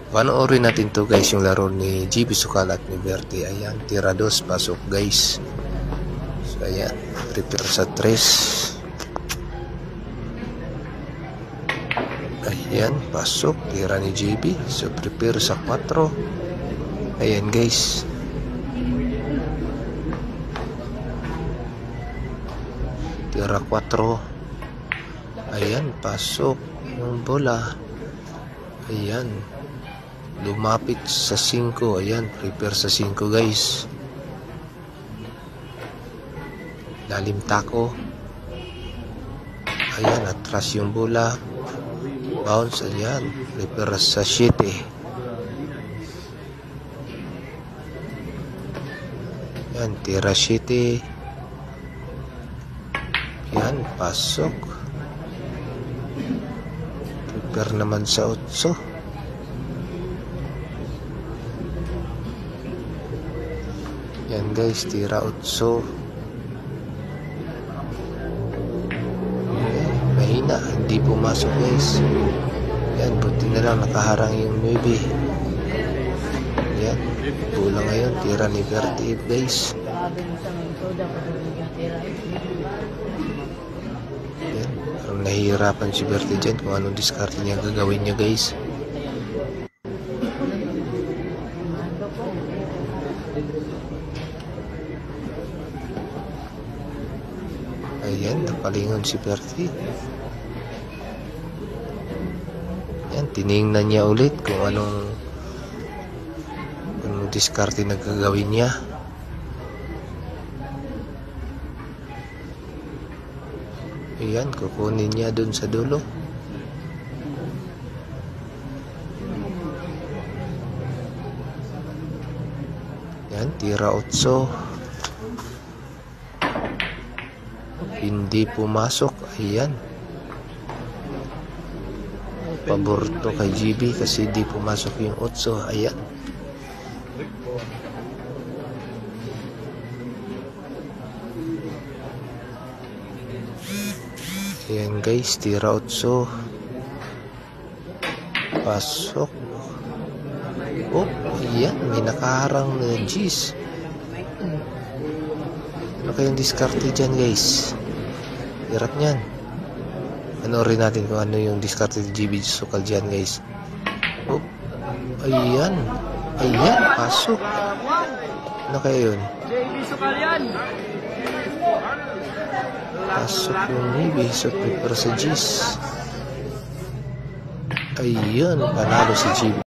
Panoorin natin to guys, yung laro ni GB Sukal at ni Bertie. Ayan, tira 2, pasok guys. So ayan, prepare sa 3. Ayan, pasok, tira ni GB. So prepare sa 4. Ayan guys. Tira 4. Ayan, pasok yung bola. Ayan, lumapit sa 5. Ayan, prepare sa 5 guys. Lalim tako. Ayan, atras yung bola. Bounce. Ayan, prepare sa 7. Ayan, tira 7. Ayan, pasok. Prepare naman sa 8. Yan guys, tira 8. Mahina, hindi pumasok guys. Yan, buti na lang nakaharang yung 9. Yan, kulang ngayon, tira ni Bertie guys. Yan, parang nahihirapan si Bertie dyan kung anong diskarte niya gagawin niya guys. Ayan, napalingon si Bertie. Ayan, tiningnan niya ulit kung anong diskarte na gagawin niya. Ayan, kukunin niya dun sa dulo. Ayan, tira 8. Hindi pumasok. Ayan, pabor to kay GB kasi hindi pumasok yung 8. Ayan, ayan guys, tira 8. Pasok. Oh, ayan, may nakaharang na G's. Ano kayong diskarte dyan guys? Hirap niyan. Panoorin natin kung ano yung diskarte ni GB Sukal dyan guys. Oh, ayan. Ayan, pasok. Ano kaya yun? GB Sukal yan. Pasok yung Navy. So prepare sa G's. Ayun, panalo si GB.